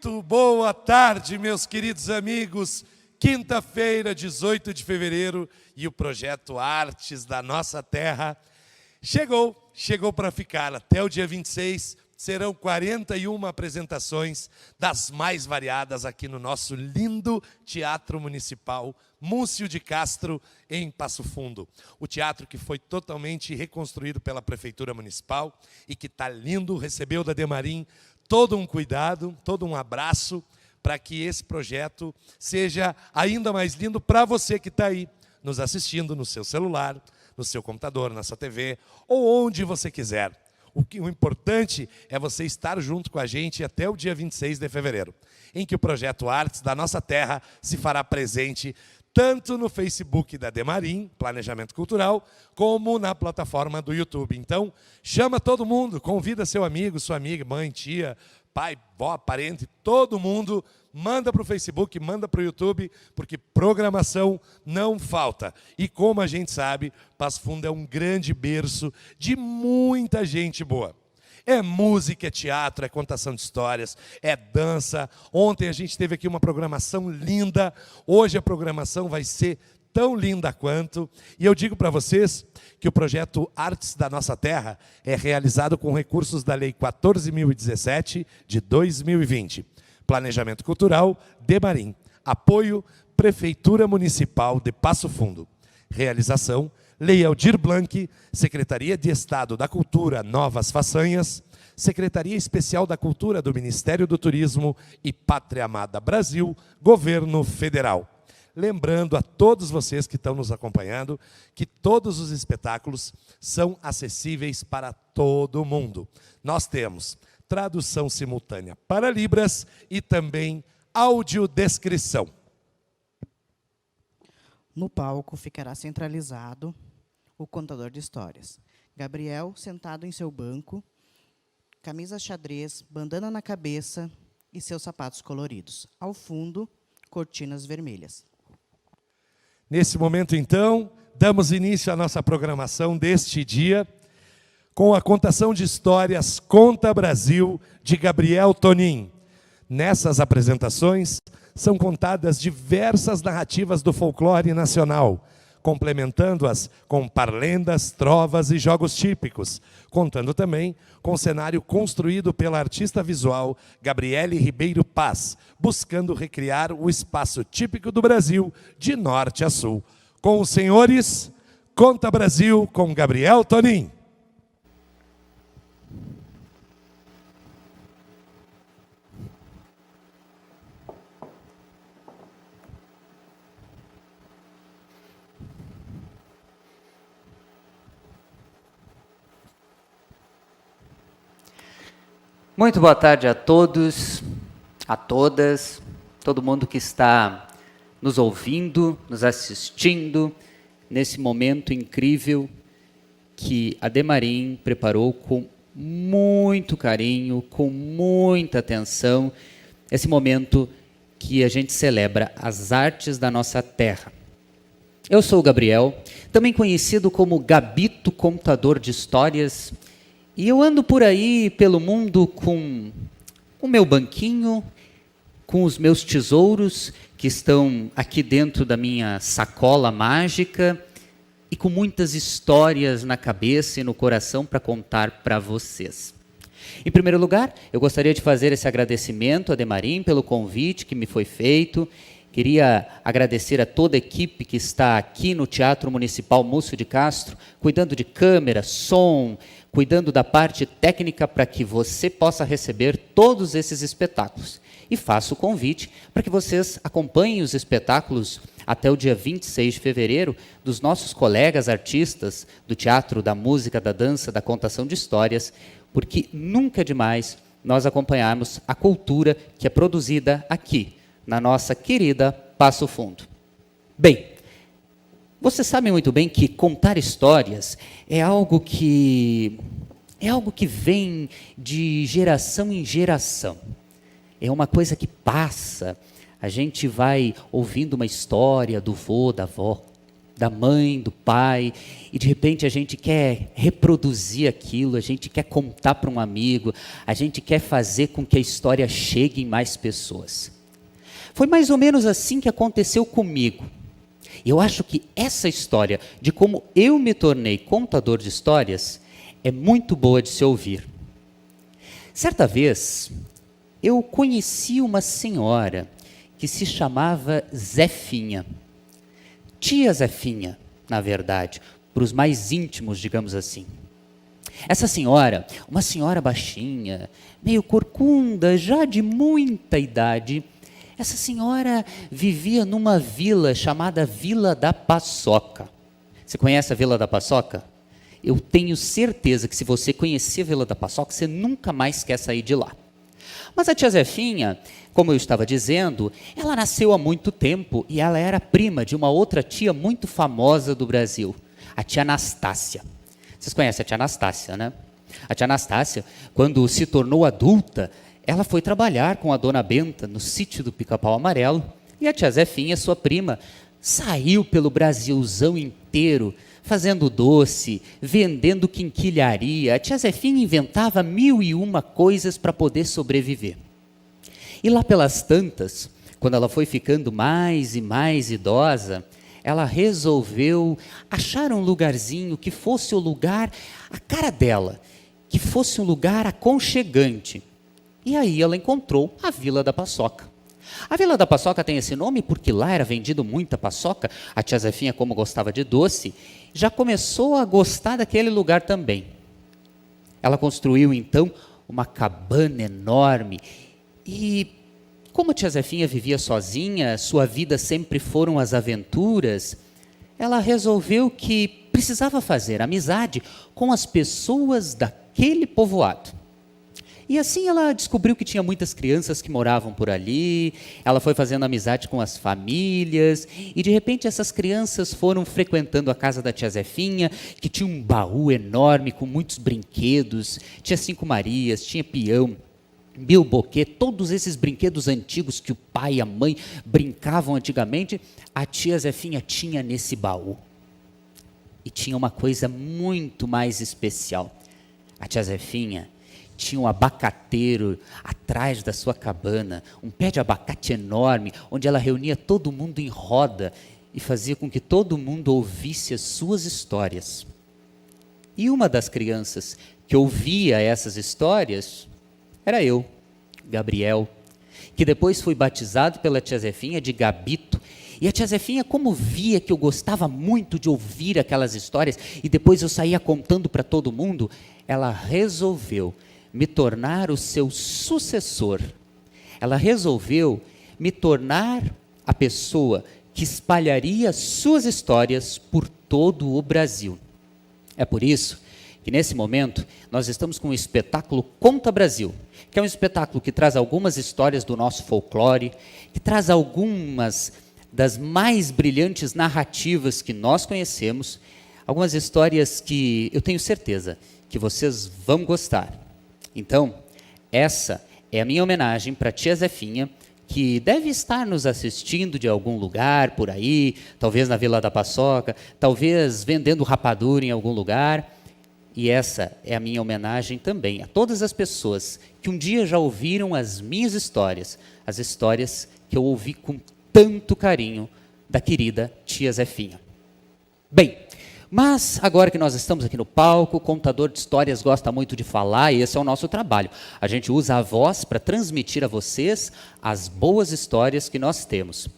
Muito boa tarde, meus queridos amigos. Quinta-feira, 18 de fevereiro, e o projeto Artes da Nossa Terra chegou para ficar. Até o dia 26, serão 41 apresentações das mais variadas aqui no nosso lindo Teatro Municipal Múcio de Castro, em Passo Fundo. O teatro que foi totalmente reconstruído pela Prefeitura Municipal e que está lindo, recebeu da Demarim todo um cuidado, todo um abraço, para que esse projeto seja ainda mais lindo para você que está aí, nos assistindo no seu celular, no seu computador, na sua TV, ou onde você quiser. O importante é você estar junto com a gente até o dia 26 de fevereiro, em que o projeto Artes da Nossa Terra se fará presente tanto no Facebook da Demarim, Planejamento Cultural, como na plataforma do YouTube. Então, chama todo mundo, convida seu amigo, sua amiga, mãe, tia, pai, vó, parente, todo mundo, manda para o Facebook, manda para o YouTube, porque programação não falta. E como a gente sabe, Passo Fundo é um grande berço de muita gente boa. É música, é teatro, é contação de histórias, é dança. Ontem a gente teve aqui uma programação linda, hoje a programação vai ser tão linda quanto. E eu digo para vocês que o projeto Artes da Nossa Terra é realizado com recursos da Lei 14.017 de 2020. Planejamento Cultural, Demarim. Apoio, Prefeitura Municipal de Passo Fundo. Realização, Lei Aldir Blanc, Secretaria de Estado da Cultura, Novas Façanhas, Secretaria Especial da Cultura do Ministério do Turismo e Pátria Amada Brasil, Governo Federal. Lembrando a todos vocês que estão nos acompanhando que todos os espetáculos são acessíveis para todo mundo. Nós temos tradução simultânea para Libras e também audiodescrição. No palco ficará centralizado o contador de histórias. Gabriel, sentado em seu banco, camisa xadrez, bandana na cabeça e seus sapatos coloridos. Ao fundo, cortinas vermelhas. Nesse momento, então, damos início à nossa programação deste dia com a contação de histórias Conta Brasil, de Gabriel Tonin. Nessas apresentações, são contadas diversas narrativas do folclore nacional, complementando-as com parlendas, trovas e jogos típicos, contando também com o cenário construído pela artista visual Gabriele Ribeiro Paz, buscando recriar o espaço típico do Brasil, de norte a sul. Com os senhores, Conta Brasil, com Gabriel Tonin. Muito boa tarde a todos, a todas, todo mundo que está nos ouvindo, nos assistindo, nesse momento incrível que a Demarim preparou com muito carinho, com muita atenção, esse momento que a gente celebra as artes da nossa terra. Eu sou o Gabriel, também conhecido como Gabito Contador de Histórias, e eu ando por aí pelo mundo com o meu banquinho, com os meus tesouros que estão aqui dentro da minha sacola mágica e com muitas histórias na cabeça e no coração para contar para vocês. Em primeiro lugar, eu gostaria de fazer esse agradecimento a Demarim pelo convite que me foi feito. Queria agradecer a toda a equipe que está aqui no Teatro Municipal Múcio de Castro, cuidando de câmera, som, cuidando da parte técnica para que você possa receber todos esses espetáculos. E faço o convite para que vocês acompanhem os espetáculos até o dia 26 de fevereiro dos nossos colegas artistas do teatro, da música, da dança, da contação de histórias, porque nunca é demais nós acompanharmos a cultura que é produzida aqui, na nossa querida Passo Fundo. Bem, vocês sabem muito bem que contar histórias é algo que vem de geração em geração. É uma coisa que passa. A gente vai ouvindo uma história do vô, da avó, da mãe, do pai, e de repente a gente quer reproduzir aquilo, a gente quer contar para um amigo, a gente quer fazer com que a história chegue em mais pessoas. Foi mais ou menos assim que aconteceu comigo. Eu acho que essa história de como eu me tornei contador de histórias é muito boa de se ouvir. Certa vez, eu conheci uma senhora que se chamava Zefinha. Tia Zefinha, na verdade, para os mais íntimos, digamos assim. Essa senhora, uma senhora baixinha, meio corcunda, já de muita idade, essa senhora vivia numa vila chamada Vila da Paçoca. Você conhece a Vila da Paçoca? Eu tenho certeza que se você conhecer a Vila da Paçoca, você nunca mais quer sair de lá. Mas a tia Zefinha, como eu estava dizendo, ela nasceu há muito tempo e ela era prima de uma outra tia muito famosa do Brasil, a tia Anastácia. Vocês conhecem a tia Anastácia, né? A tia Anastácia, quando se tornou adulta, ela foi trabalhar com a dona Benta no sítio do Pica-Pau Amarelo e a tia Zefinha, sua prima, saiu pelo Brasilzão inteiro, fazendo doce, vendendo quinquilharia. A tia Zefinha inventava 1001 coisas para poder sobreviver. E lá pelas tantas, quando ela foi ficando mais e mais idosa, ela resolveu achar um lugarzinho que fosse o lugar, a cara dela, que fosse um lugar aconchegante. E aí ela encontrou a Vila da Paçoca. A Vila da Paçoca tem esse nome porque lá era vendido muita paçoca. A tia Zefinha, como gostava de doce, já começou a gostar daquele lugar também. Ela construiu então uma cabana enorme e, como a tia Zefinha vivia sozinha, sua vida sempre foram as aventuras, ela resolveu que precisava fazer amizade com as pessoas daquele povoado. E assim ela descobriu que tinha muitas crianças que moravam por ali, ela foi fazendo amizade com as famílias, e de repente essas crianças foram frequentando a casa da tia Zefinha, que tinha um baú enorme com muitos brinquedos, tinha 5 Marias, tinha peão, bilboquê, todos esses brinquedos antigos que o pai e a mãe brincavam antigamente, a tia Zefinha tinha nesse baú. E tinha uma coisa muito mais especial. A tia Zefinha tinha um abacateiro atrás da sua cabana, um pé de abacate enorme, onde ela reunia todo mundo em roda e fazia com que todo mundo ouvisse as suas histórias. E uma das crianças que ouvia essas histórias era eu, Gabriel, que depois fui batizado pela tia Zefinha de Gabito. E a tia Zefinha, como via que eu gostava muito de ouvir aquelas histórias e depois eu saía contando para todo mundo, ela resolveu me tornar o seu sucessor. Ela resolveu me tornar a pessoa que espalharia suas histórias por todo o Brasil. É por isso que nesse momento nós estamos com o espetáculo Conta Brasil, que é um espetáculo que traz algumas histórias do nosso folclore, que traz algumas das mais brilhantes narrativas que nós conhecemos, algumas histórias que eu tenho certeza que vocês vão gostar. Então, essa é a minha homenagem para a tia Zefinha, que deve estar nos assistindo de algum lugar por aí, talvez na Vila da Paçoca, talvez vendendo rapadura em algum lugar. E essa é a minha homenagem também a todas as pessoas que um dia já ouviram as minhas histórias, as histórias que eu ouvi com tanto carinho da querida tia Zefinha. Bem, mas agora que nós estamos aqui no palco, o contador de histórias gosta muito de falar e esse é o nosso trabalho. A gente usa a voz para transmitir a vocês as boas histórias que nós temos.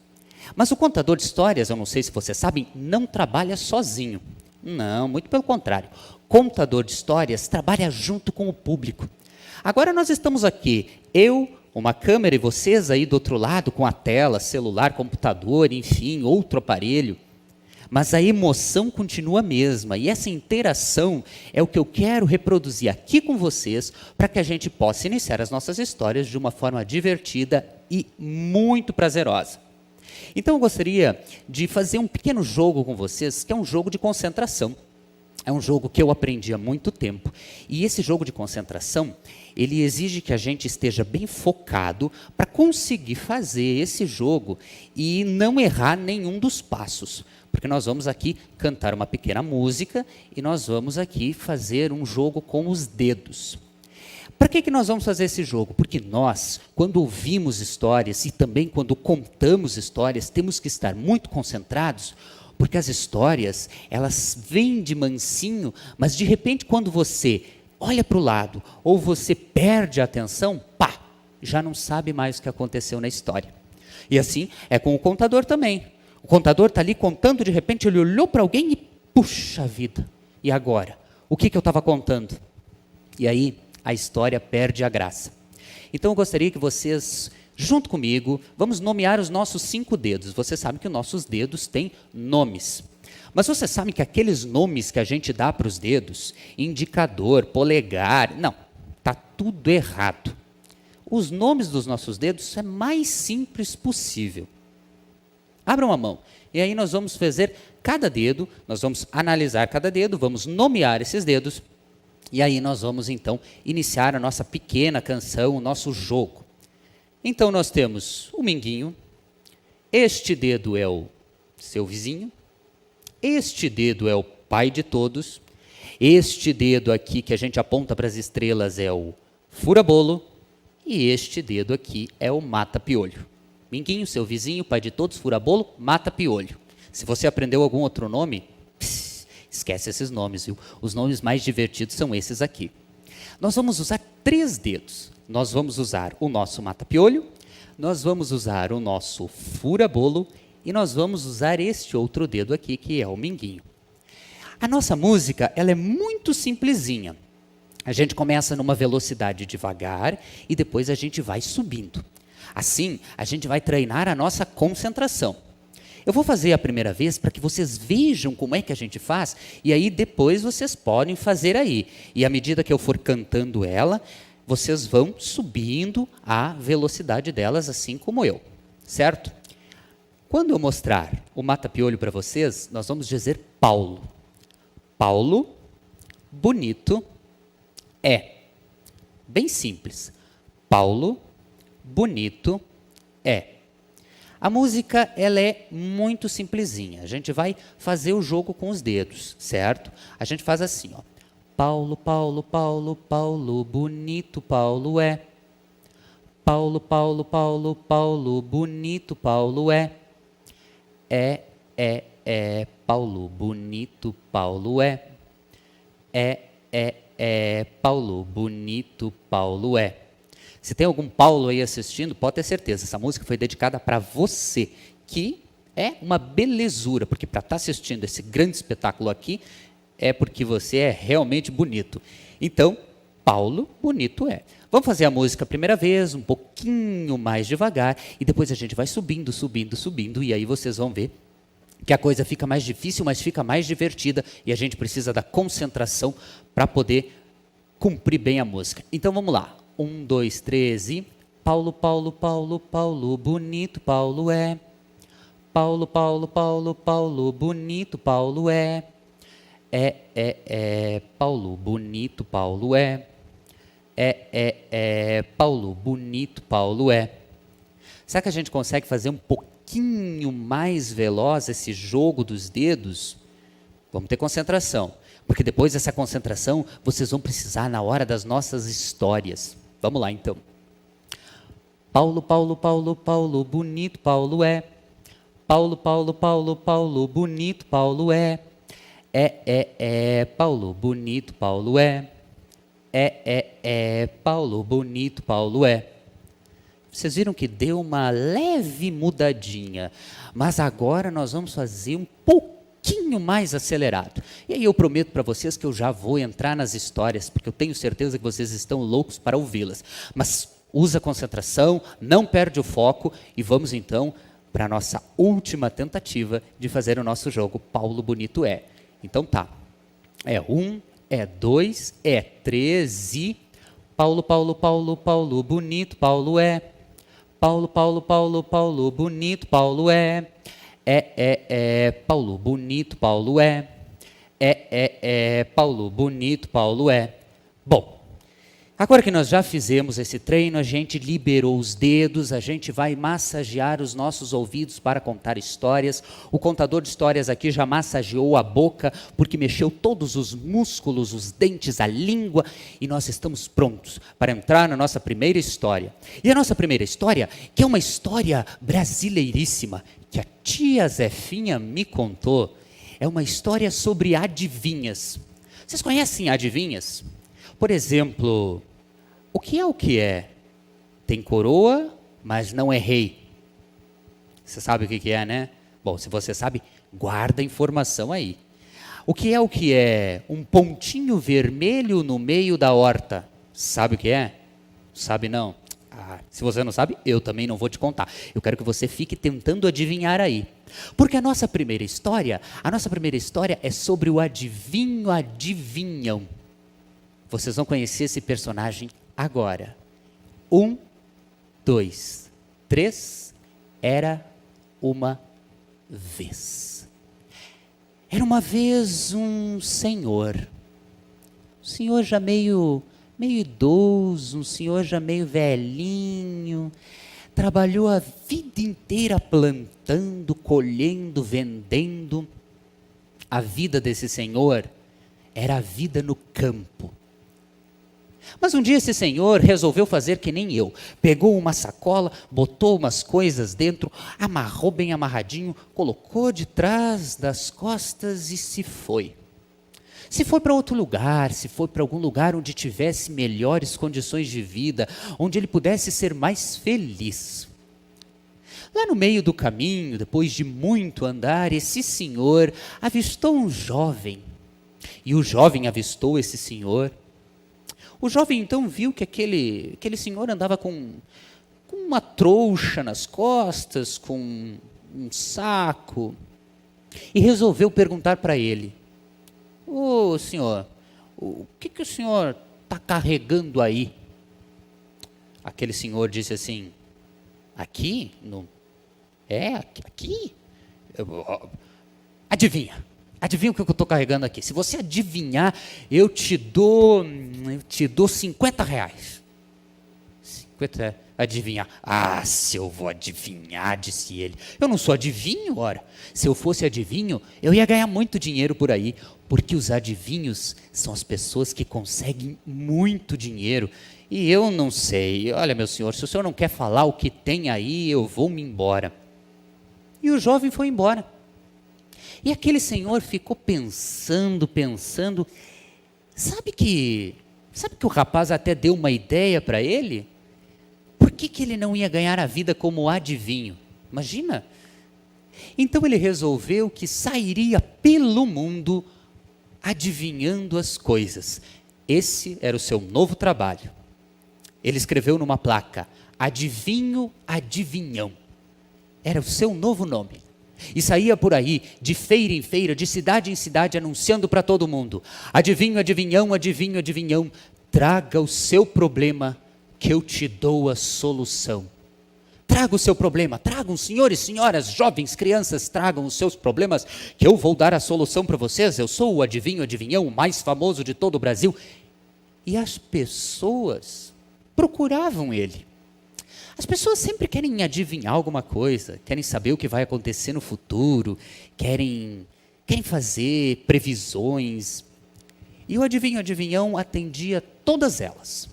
Mas o contador de histórias, eu não sei se vocês sabem, não trabalha sozinho. Não, muito pelo contrário. Contador de histórias trabalha junto com o público. Agora nós estamos aqui, eu, uma câmera e vocês aí do outro lado com a tela, celular, computador, enfim, outro aparelho. Mas a emoção continua a mesma e essa interação é o que eu quero reproduzir aqui com vocês para que a gente possa iniciar as nossas histórias de uma forma divertida e muito prazerosa. Então eu gostaria de fazer um pequeno jogo com vocês, que é um jogo de concentração. É um jogo que eu aprendi há muito tempo. E esse jogo de concentração, ele exige que a gente esteja bem focado para conseguir fazer esse jogo e não errar nenhum dos passos. Porque nós vamos aqui cantar uma pequena música e nós vamos aqui fazer um jogo com os dedos. Para que nós vamos fazer esse jogo? Porque nós, quando ouvimos histórias e também quando contamos histórias, temos que estar muito concentrados, porque as histórias, elas vêm de mansinho, mas de repente quando você olha para o lado ou você perde a atenção, pá, já não sabe mais o que aconteceu na história. E assim é com o contador também. O contador está ali contando, de repente ele olhou para alguém e, puxa vida, e agora? O que eu estava contando? E aí a história perde a graça. Então eu gostaria que vocês, junto comigo, vamos nomear os nossos 5 dedos. Você sabe que os nossos dedos têm nomes. Mas você sabe que aqueles nomes que a gente dá para os dedos, indicador, polegar, não, está tudo errado. Os nomes dos nossos dedos é mais simples possível. Abram a mão. E aí nós vamos fazer cada dedo, nós vamos analisar cada dedo, vamos nomear esses dedos, e aí nós vamos então iniciar a nossa pequena canção, o nosso jogo. Então nós temos o minguinho, este dedo é o seu vizinho, este dedo é o pai de todos, este dedo aqui que a gente aponta para as estrelas é o fura-bolo, e este dedo aqui é o mata-piolho. Minguinho, seu vizinho, pai de todos, fura-bolo, mata-piolho. Se você aprendeu algum outro nome, esquece esses nomes, viu? Os nomes mais divertidos são esses aqui. Nós vamos usar 3 dedos. Nós vamos usar o nosso mata-piolho, nós vamos usar o nosso fura-bolo e nós vamos usar este outro dedo aqui, que é o minguinho. A nossa música, ela é muito simplesinha. A gente começa numa velocidade devagar e depois a gente vai subindo. Assim, a gente vai treinar a nossa concentração. Eu vou fazer a primeira vez para que vocês vejam como é que a gente faz, e aí depois vocês podem fazer aí. E à medida que eu for cantando ela, vocês vão subindo a velocidade delas, assim como eu, certo? Quando eu mostrar o mata-piolho para vocês, nós vamos dizer Paulo. Paulo, bonito, é. Bem simples. Paulo, bonito, é. A música, ela é muito simplesinha. A gente vai fazer o jogo com os dedos, certo? A gente faz assim, ó. Paulo, Paulo, Paulo, Paulo, bonito Paulo é. Paulo, Paulo, Paulo, Paulo, bonito Paulo é. Paulo, bonito Paulo é. Paulo, bonito Paulo é. Se tem algum Paulo aí assistindo, pode ter certeza, essa música foi dedicada para você, que é uma belezura, porque para estar assistindo esse grande espetáculo aqui, é porque você é realmente bonito. Então, Paulo, bonito é. Vamos fazer a música a primeira vez, um pouquinho mais devagar, e depois a gente vai subindo, subindo, subindo, e aí vocês vão ver que a coisa fica mais difícil, mas fica mais divertida, e a gente precisa da concentração para poder cumprir bem a música. Então vamos lá. 1, 2, 3 e... Paulo, Paulo, Paulo, Paulo, bonito Paulo é. Paulo, Paulo, Paulo, Paulo, bonito Paulo é. Paulo, bonito Paulo é. Paulo, bonito Paulo é. Será que a gente consegue fazer um pouquinho mais veloz esse jogo dos dedos? Vamos ter concentração, porque depois dessa concentração vocês vão precisar na hora das nossas histórias. Vamos lá, então. Paulo, Paulo, Paulo, Paulo, bonito Paulo é. Paulo, Paulo, Paulo, Paulo, bonito Paulo é. Paulo, bonito Paulo é. Paulo, bonito Paulo é. Vocês viram que deu uma leve mudadinha, mas agora nós vamos fazer um pouquinho mais acelerado. E aí eu prometo para vocês que eu já vou entrar nas histórias, porque eu tenho certeza que vocês estão loucos para ouvi-las. Mas usa a concentração, não perde o foco e vamos então para a nossa última tentativa de fazer o nosso jogo Paulo Bonito é. Então tá. É 1, é 2, é 3 e... Paulo, Paulo, Paulo, Paulo, bonito Paulo é. Paulo, Paulo, Paulo, Paulo, bonito Paulo é. Paulo, bonito Paulo é. Paulo, bonito, Paulo, é. Bom, agora que nós já fizemos esse treino, a gente liberou os dedos, a gente vai massagear os nossos ouvidos para contar histórias. O contador de histórias aqui já massageou a boca, porque mexeu todos os músculos, os dentes, a língua, e nós estamos prontos para entrar na nossa primeira história. E a nossa primeira história, que é uma história brasileiríssima, que a tia Zefinha me contou, é uma história sobre adivinhas. Vocês conhecem adivinhas? Por exemplo, o que é o que é? Tem coroa, mas não é rei. Você sabe o que é, né? Bom, se você sabe, guarda a informação aí. O que é o que é? Um pontinho vermelho no meio da horta. Sabe o que é? Sabe não? Se você não sabe, eu também não vou te contar. Eu quero que você fique tentando adivinhar aí. Porque a nossa primeira história é sobre o adivinho, adivinham. Vocês vão conhecer esse personagem agora. 1, 2, 3. Era uma vez. Era uma vez um senhor já meio idoso, um senhor já meio velhinho, trabalhou a vida inteira plantando, colhendo, vendendo. A vida desse senhor era a vida no campo. Mas um dia esse senhor resolveu fazer que nem eu. Pegou uma sacola, botou umas coisas dentro, amarrou bem amarradinho, colocou de trás das costas e se foi. Se foi para outro lugar, se foi para algum lugar onde tivesse melhores condições de vida, onde ele pudesse ser mais feliz. Lá no meio do caminho, depois de muito andar, esse senhor avistou um jovem. E o jovem avistou esse senhor. O jovem então viu que aquele senhor andava com uma trouxa nas costas, com um saco, e resolveu perguntar para ele: ô senhor, o que o senhor está carregando aí? Aquele senhor disse assim: aqui? Aqui? Adivinha o que eu estou carregando aqui. Se você adivinhar, eu te dou R$50. 50, adivinhar. Se eu vou adivinhar, disse ele. Eu não sou adivinho, ora. Se eu fosse adivinho, eu ia ganhar muito dinheiro por aí, porque os adivinhos são as pessoas que conseguem muito dinheiro. E eu não sei. Olha, meu senhor, se o senhor não quer falar o que tem aí, eu vou me embora. E o jovem foi embora. E aquele senhor ficou pensando. Sabe que o rapaz até deu uma ideia para ele? Por que ele não ia ganhar a vida como adivinho? Imagina! Então ele resolveu que sairia pelo mundo adivinhando as coisas. Esse era o seu novo trabalho. Ele escreveu numa placa: adivinho, adivinhão. Era o seu novo nome. E saía por aí, de feira em feira, de cidade em cidade, anunciando para todo mundo: adivinho, adivinhão, adivinho, adivinhão, traga o seu problema, que eu te dou a solução. Traga o seu problema, tragam, senhores, senhoras, jovens, crianças, tragam os seus problemas, que eu vou dar a solução para vocês. Eu sou o adivinho, adivinhão, o mais famoso de todo o Brasil. E as pessoas procuravam ele. As pessoas sempre querem adivinhar alguma coisa, querem saber o que vai acontecer no futuro, querem fazer previsões. E o adivinho, adivinhão atendia todas elas.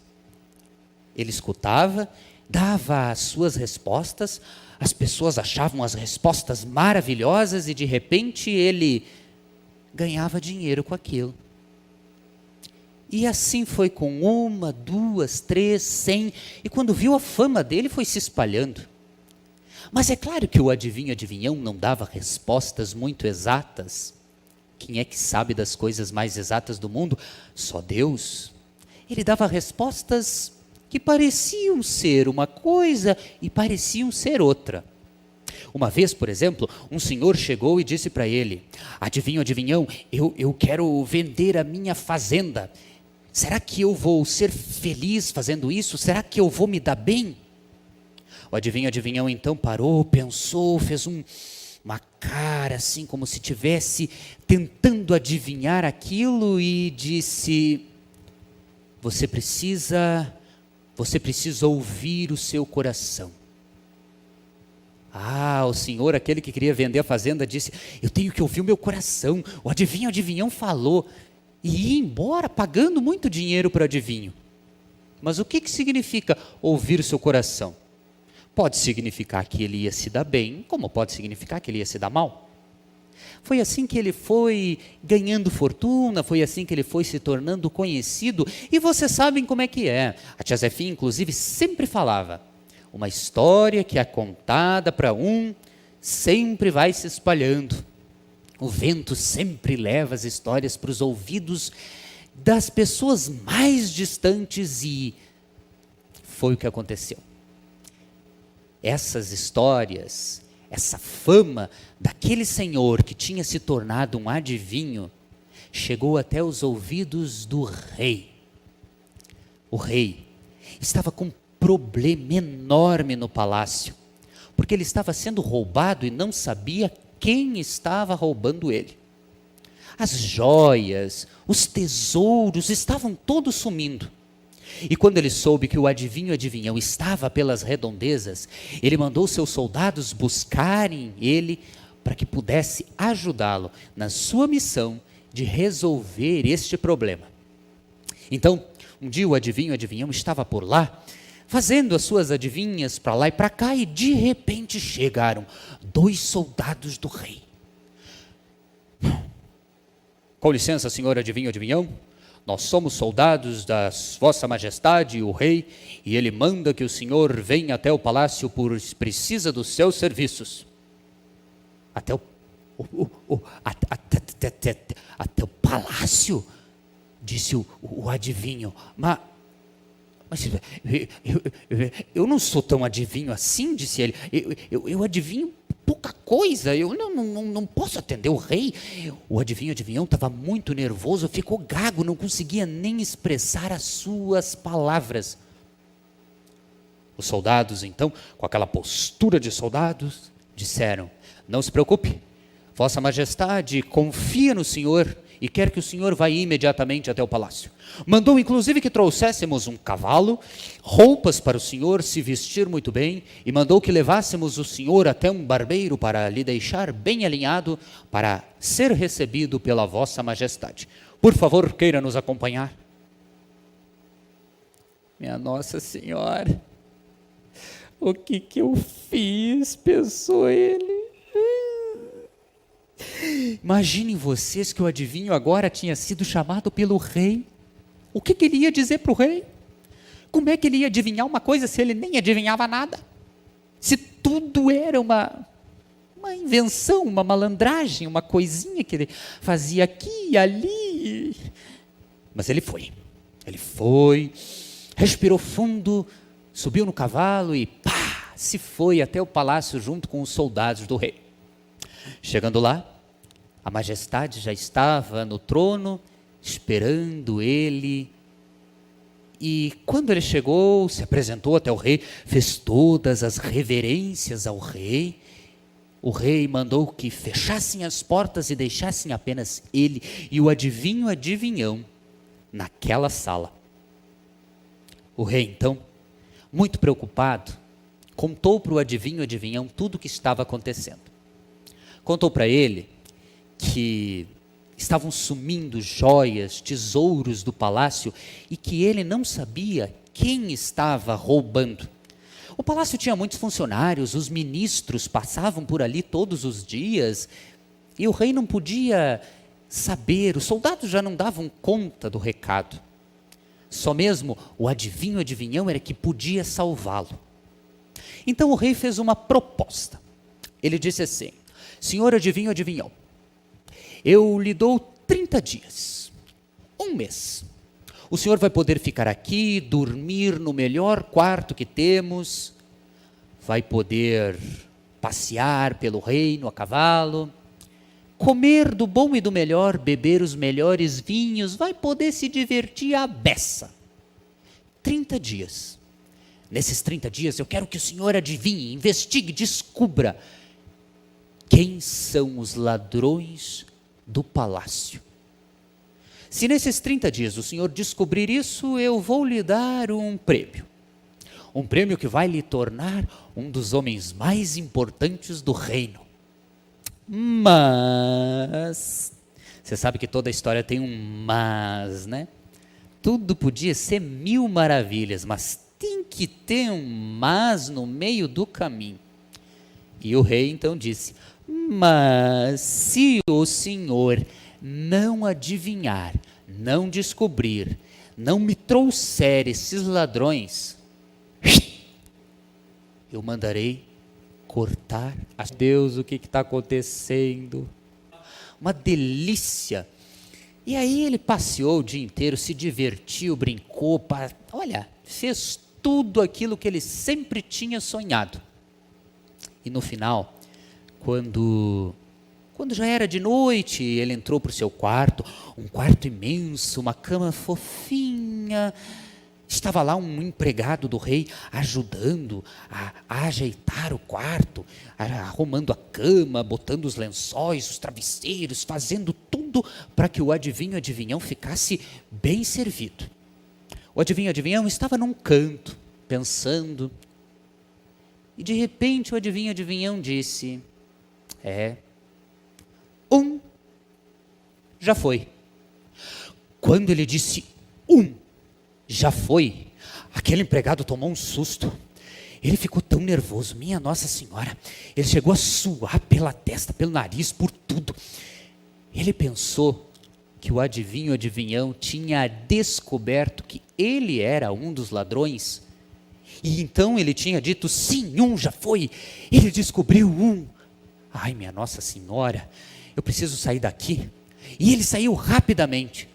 Ele escutava, dava as suas respostas, as pessoas achavam as respostas maravilhosas e de repente ele ganhava dinheiro com aquilo. E assim foi com 1, 2, 3, 100, e quando viu, a fama dele foi se espalhando. Mas é claro que o adivinho, adivinhão não dava respostas muito exatas. Quem é que sabe das coisas mais exatas do mundo? Só Deus. Ele dava respostas que pareciam ser uma coisa e pareciam ser outra. Uma vez, por exemplo, um senhor chegou e disse para ele: adivinho, adivinhão, eu quero vender a minha fazenda. Será que eu vou ser feliz fazendo isso? Será que eu vou me dar bem? O adivinho, adivinhão então parou, pensou, fez um uma cara assim como se estivesse tentando adivinhar aquilo e disse: você precisa ouvir o seu coração. O senhor, aquele que queria vender a fazenda, disse: eu tenho que ouvir o meu coração. O adivinhão falou. E ia embora pagando muito dinheiro para o adivinho. Mas o que significa ouvir o seu coração? Pode significar que ele ia se dar bem, como pode significar que ele ia se dar mal. Foi assim que ele foi ganhando fortuna, foi assim que ele foi se tornando conhecido. E vocês sabem como é que é. A tia Zefinha, inclusive, sempre falava: uma história que é contada para um, sempre vai se espalhando. O vento sempre leva as histórias para os ouvidos das pessoas mais distantes, e foi o que aconteceu. Essas histórias, essa fama daquele senhor que tinha se tornado um adivinho, chegou até os ouvidos do rei. O rei estava com um problema enorme no palácio, porque ele estava sendo roubado e não sabia quem estava roubando ele. As joias, os tesouros estavam todos sumindo. E quando ele soube que o adivinhão estava pelas redondezas, ele mandou seus soldados buscarem ele para que pudesse ajudá-lo na sua missão de resolver este problema. Então, um dia o adivinhão estava por lá, fazendo as suas adivinhas para lá e para cá, e de repente chegaram 2 soldados do rei. Com licença, senhor adivinhão, nós somos soldados da vossa majestade, o rei, e ele manda que o senhor venha até o palácio, pois precisa dos seus serviços. Até o palácio, disse o adivinho. Mas eu não sou tão adivinho assim, disse ele. Eu adivinho pouca coisa, eu não posso atender o rei. O adivinhão estava muito nervoso, ficou gago, não conseguia nem expressar as suas palavras. Os soldados, então, com aquela postura de soldados, disseram: não se preocupe, vossa majestade confia no senhor e quer que o senhor vá imediatamente até o palácio. Mandou inclusive que trouxéssemos um cavalo, roupas para o senhor se vestir muito bem, e mandou que levássemos o senhor até um barbeiro para lhe deixar bem alinhado para ser recebido pela vossa majestade. Por favor, queira nos acompanhar. Minha Nossa Senhora, o que eu fiz? Pensou ele. Imaginem vocês que o adivinho agora tinha sido chamado pelo rei. O que ele ia dizer para o rei? Como é que ele ia adivinhar uma coisa se ele nem adivinhava nada? Se tudo era uma invenção, uma malandragem, uma coisinha que ele fazia aqui e ali. Mas ele foi, respirou fundo, subiu no cavalo e se foi até o palácio junto com os soldados do rei. Chegando lá, a majestade já estava no trono, esperando ele. E quando ele chegou, se apresentou até o rei, fez todas as reverências ao rei. O rei mandou que fechassem as portas e deixassem apenas ele e o adivinhão naquela sala. O rei, então, muito preocupado, contou para o adivinhão tudo o que estava acontecendo. Contou para ele que estavam sumindo joias, tesouros do palácio e que ele não sabia quem estava roubando. O palácio tinha muitos funcionários, os ministros passavam por ali todos os dias e o rei não podia saber, os soldados já não davam conta do recado. Só mesmo o adivinhão era que podia salvá-lo. Então o rei fez uma proposta. Ele disse assim: senhor adivinhão, eu lhe dou 30 dias, 1 mês. O senhor vai poder ficar aqui, dormir no melhor quarto que temos, vai poder passear pelo reino a cavalo, comer do bom e do melhor, beber os melhores vinhos, vai poder se divertir à beça. 30 dias. Nesses 30 dias eu quero que o senhor adivinhe, investigue, descubra quem são os ladrões do palácio. Se nesses 30 dias o senhor descobrir isso, eu vou lhe dar um prêmio. Um prêmio que vai lhe tornar um dos homens mais importantes do reino. Mas, você sabe que toda história tem um mas, né? Tudo podia ser mil maravilhas, mas tem que ter um mas no meio do caminho. E o rei então disse: mas se o senhor não adivinhar, não descobrir, não me trouxer esses ladrões, eu mandarei cortar. Deus, o que está acontecendo? Uma delícia. E aí ele passeou o dia inteiro, se divertiu, brincou, olha, fez tudo aquilo que ele sempre tinha sonhado. E no final, quando já era de noite, ele entrou para o seu quarto, um quarto imenso, uma cama fofinha. Estava lá um empregado do rei ajudando a ajeitar o quarto, arrumando a cama, botando os lençóis, os travesseiros, fazendo tudo para que o adivinhão ficasse bem servido. O adivinhão estava num canto, pensando, e de repente o adivinhão disse: já foi. Quando ele disse já foi, aquele empregado tomou um susto. Ele ficou tão nervoso, minha Nossa Senhora, ele chegou a suar pela testa, pelo nariz, por tudo. Ele pensou que o adivinhão tinha descoberto que ele era um dos ladrões. E então ele tinha dito: sim, já foi. Ele descobriu Ai, minha Nossa Senhora, eu preciso sair daqui. E ele saiu rapidamente.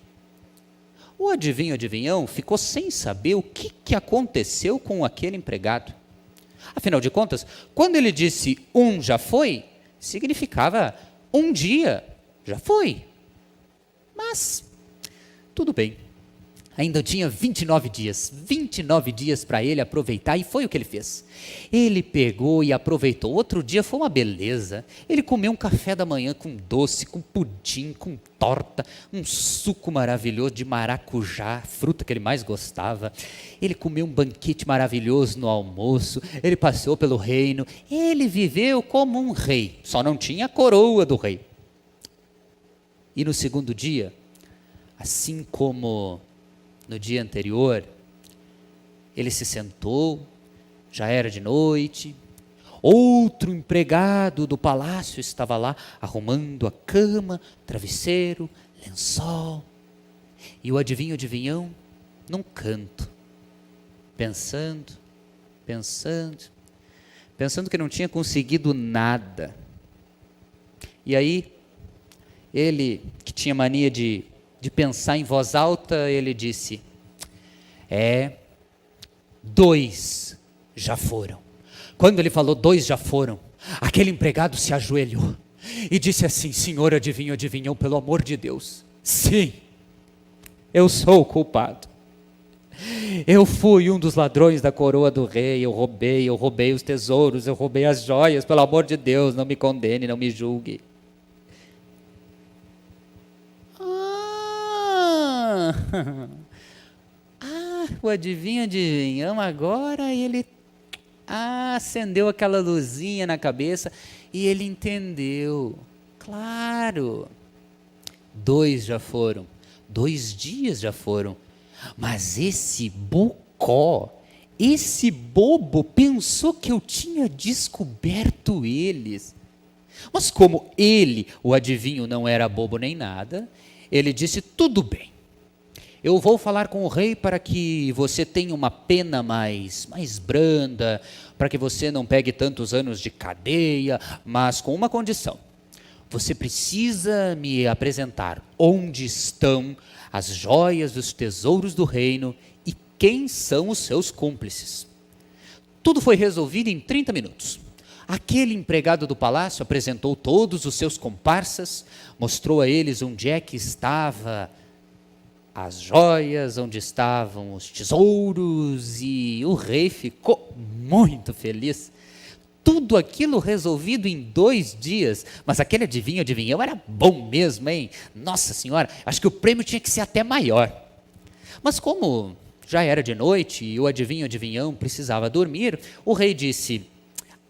O adivinhão ficou sem saber o que aconteceu com aquele empregado. Afinal de contas, quando ele disse já foi, significava um dia já foi. Mas, tudo bem. Ainda tinha 29 dias para ele aproveitar, e foi o que ele fez. Ele pegou e aproveitou. Outro dia foi uma beleza. Ele comeu um café da manhã com doce, com pudim, com torta, um suco maravilhoso de maracujá, fruta que ele mais gostava. Ele comeu um banquete maravilhoso no almoço. Ele passeou pelo reino. Ele viveu como um rei, só não tinha a coroa do rei. E no segundo dia, assim como no dia anterior, ele se sentou, já era de noite, outro empregado do palácio estava lá arrumando a cama, travesseiro, lençol, e o adivinhão num canto, pensando que não tinha conseguido nada. E aí, ele, que tinha mania de pensar em voz alta, ele disse: 2 já foram. Quando ele falou 2 já foram, aquele empregado se ajoelhou e disse assim: senhor adivinhão, pelo amor de Deus, sim, eu sou o culpado. Eu fui um dos ladrões da coroa do rei, eu roubei os tesouros, eu roubei as joias, pelo amor de Deus, não me condene, não me julgue. O adivinhão, agora ele acendeu aquela luzinha na cabeça e ele entendeu. Claro, 2 já foram, 2 dias já foram, mas esse bocó, esse bobo pensou que eu tinha descoberto eles. Mas como ele, o adivinho, não era bobo nem nada, ele disse: tudo bem, eu vou falar com o rei para que você tenha uma pena mais branda, para que você não pegue tantos anos de cadeia, mas com uma condição: você precisa me apresentar onde estão as joias dos tesouros do reino e quem são os seus cúmplices. Tudo foi resolvido em 30 minutos. Aquele empregado do palácio apresentou todos os seus comparsas, mostrou a eles onde é que estava as joias, onde estavam os tesouros, e o rei ficou muito feliz. Tudo aquilo resolvido em 2 dias. Mas aquele adivinhão era bom mesmo, hein? Nossa Senhora, acho que o prêmio tinha que ser até maior. Mas como já era de noite e o adivinhão precisava dormir, o rei disse: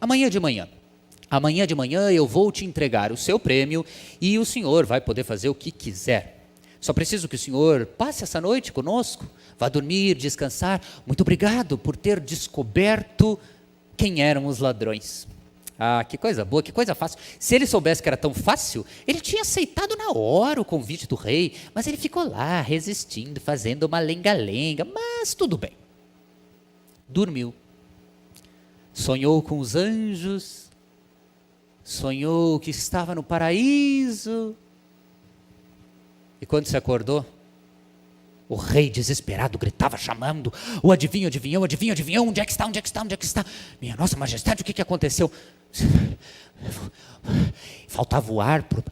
amanhã de manhã eu vou te entregar o seu prêmio e o senhor vai poder fazer o que quiser. Só preciso que o senhor passe essa noite conosco, vá dormir, descansar. Muito obrigado por ter descoberto quem eram os ladrões. Ah, que coisa boa, que coisa fácil. Se ele soubesse que era tão fácil, ele tinha aceitado na hora o convite do rei, mas ele ficou lá resistindo, fazendo uma lenga-lenga, mas tudo bem. Dormiu. Sonhou com os anjos, sonhou que estava no paraíso. E quando se acordou, o rei desesperado gritava, chamando: o adivinhão, onde é que está? Minha nossa majestade, o que aconteceu? Faltava o ar para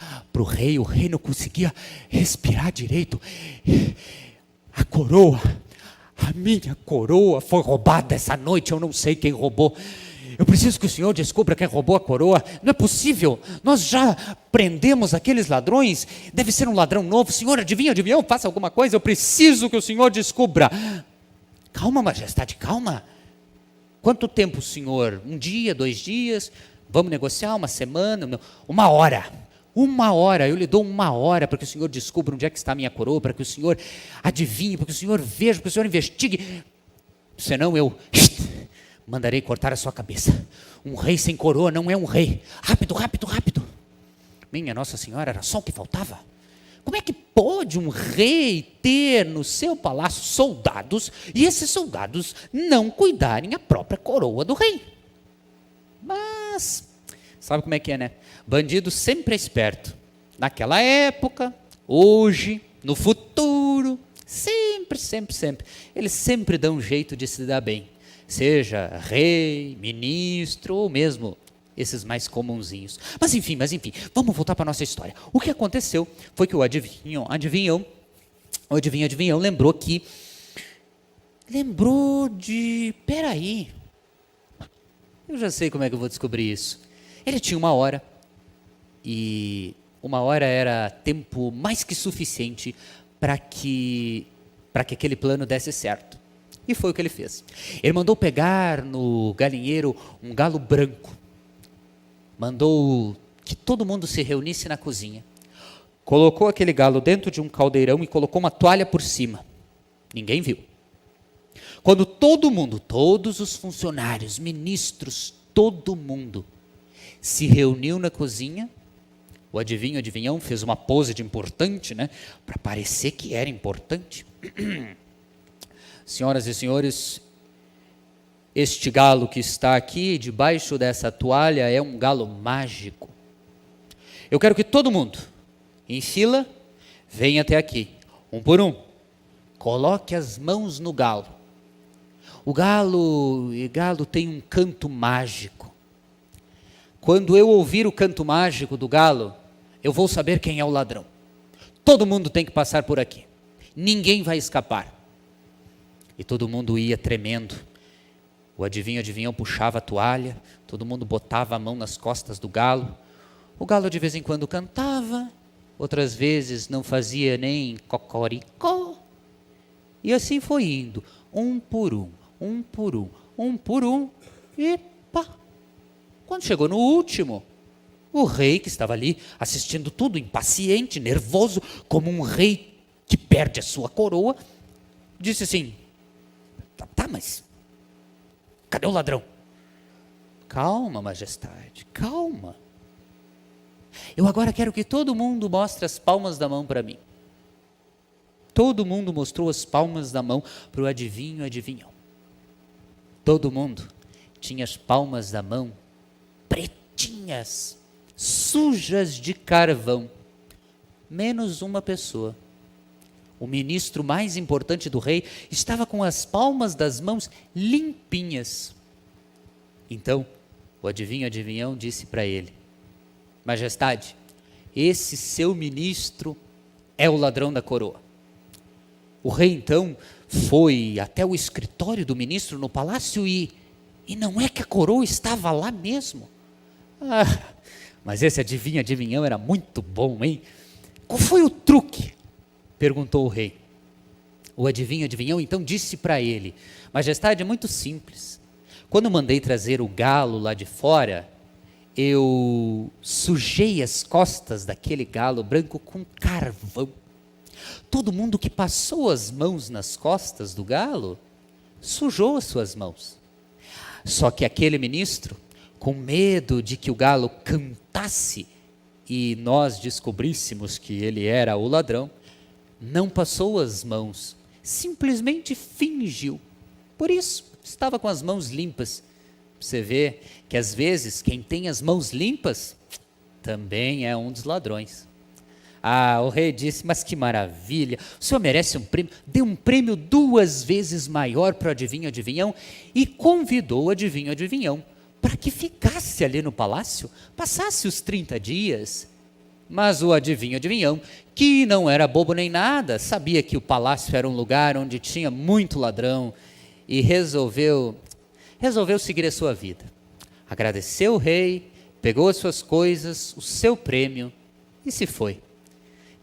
o rei não conseguia respirar direito. A minha coroa foi roubada essa noite, eu não sei quem roubou. Eu preciso que o senhor descubra quem roubou a coroa. Não é possível, nós já prendemos aqueles ladrões, deve ser um ladrão novo. Senhor, adivinhão, faça alguma coisa, eu preciso que o senhor descubra. Calma, majestade, calma. Quanto tempo, senhor? 1 dia, 2 dias? Vamos negociar 1 semana? 1 hora. 1 hora, eu lhe dou 1 hora para que o senhor descubra onde é que está a minha coroa, para que o senhor adivinhe, para que o senhor veja, para que o senhor investigue. Senão eu mandarei cortar a sua cabeça. Um rei sem coroa não é um rei. Rápido. Minha Nossa Senhora, era só o que faltava. Como é que pode um rei ter no seu palácio soldados e esses soldados não cuidarem a própria coroa do rei? Mas, sabe como é que é, né? Bandido sempre é esperto. Naquela época, hoje, no futuro, sempre. Eles sempre dão um jeito de se dar bem. Seja rei, ministro ou mesmo esses mais comunzinhos. Mas enfim, vamos voltar para a nossa história. O que aconteceu foi que o adivinhão lembrou de, peraí, eu já sei como é que eu vou descobrir isso. Ele tinha 1 hora, e 1 hora era tempo mais que suficiente para que aquele plano desse certo. E foi o que ele fez. Ele mandou pegar no galinheiro um galo branco. Mandou que todo mundo se reunisse na cozinha. Colocou aquele galo dentro de um caldeirão e colocou uma toalha por cima. Ninguém viu. Quando todo mundo, todos os funcionários, ministros, todo mundo se reuniu na cozinha, o adivinhão fez uma pose de importante, né? Para parecer que era importante. Senhoras e senhores, este galo que está aqui debaixo dessa toalha é um galo mágico. Eu quero que todo mundo, em fila, venha até aqui, 1 por 1. Coloque as mãos no galo. O galo tem um canto mágico. Quando eu ouvir o canto mágico do galo, eu vou saber quem é o ladrão. Todo mundo tem que passar por aqui. Ninguém vai escapar. E todo mundo ia tremendo. O adivinhão puxava a toalha, todo mundo botava a mão nas costas do galo. O galo de vez em quando cantava, outras vezes não fazia nem cocoricó. E assim foi indo, 1 por 1, 1 por 1, 1 por 1, e pá. Quando chegou no último, o rei que estava ali assistindo tudo, impaciente, nervoso, como um rei que perde a sua coroa, disse assim: tá, mas cadê o ladrão? Calma, majestade, calma. Eu agora quero que todo mundo mostre as palmas da mão para mim. Todo mundo mostrou as palmas da mão para o adivinhão. Todo mundo tinha as palmas da mão pretinhas, sujas de carvão, menos uma pessoa. O ministro mais importante do rei estava com as palmas das mãos limpinhas. Então, o adivinhão disse para ele: majestade, esse seu ministro é o ladrão da coroa. O rei então foi até o escritório do ministro no palácio e E não é que a coroa estava lá mesmo? Ah, mas esse adivinhão era muito bom, hein? Qual foi o truque? Perguntou o rei. O adivinhão então disse para ele: Majestade, é muito simples. Quando mandei trazer o galo lá de fora, eu sujei as costas daquele galo branco com carvão. Todo mundo que passou as mãos nas costas do galo, sujou as suas mãos. Só que aquele ministro, com medo de que o galo cantasse e nós descobríssemos que ele era o ladrão, não passou as mãos, simplesmente fingiu. Por isso, estava com as mãos limpas. Você vê que às vezes quem tem as mãos limpas também é um dos ladrões. Ah, o rei disse: mas que maravilha, o senhor merece um prêmio. Deu um prêmio 2 vezes maior para o adivinhão e convidou o adivinhão para que ficasse ali no palácio, passasse os 30 dias. Mas o adivinhão, que não era bobo nem nada, sabia que o palácio era um lugar onde tinha muito ladrão e resolveu seguir a sua vida. Agradeceu o rei, pegou as suas coisas, o seu prêmio e se foi.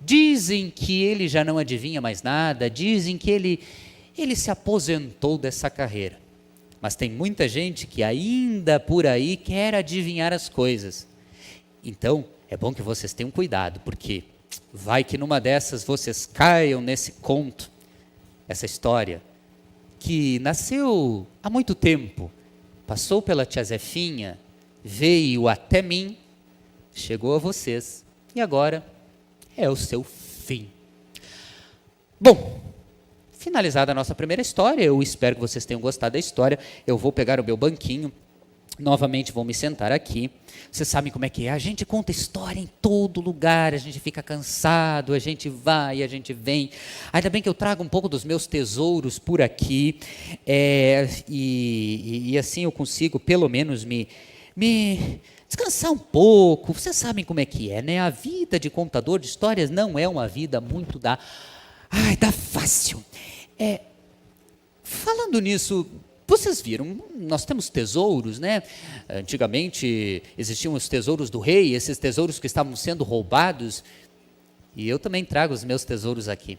Dizem que ele já não adivinha mais nada, dizem que ele se aposentou dessa carreira. Mas tem muita gente que ainda por aí quer adivinhar as coisas. Então, é bom que vocês tenham cuidado, porque vai que numa dessas vocês caiam nesse conto, essa história, que nasceu há muito tempo, passou pela tia Zefinha, veio até mim, chegou a vocês, e agora é o seu fim. Bom, finalizada a nossa primeira história, eu espero que vocês tenham gostado da história. Eu vou pegar o meu banquinho, novamente vou me sentar aqui. Vocês sabem como é que é, a gente conta história em todo lugar, a gente fica cansado, a gente vai, a gente vem. Ainda bem que eu trago um pouco dos meus tesouros por aqui, e assim eu consigo pelo menos me descansar um pouco. Vocês sabem como é que é, né? A vida de contador de histórias não é uma vida muito dá fácil. Falando nisso, vocês viram, nós temos tesouros, né? Antigamente existiam os tesouros do rei, esses tesouros que estavam sendo roubados, e eu também trago os meus tesouros aqui.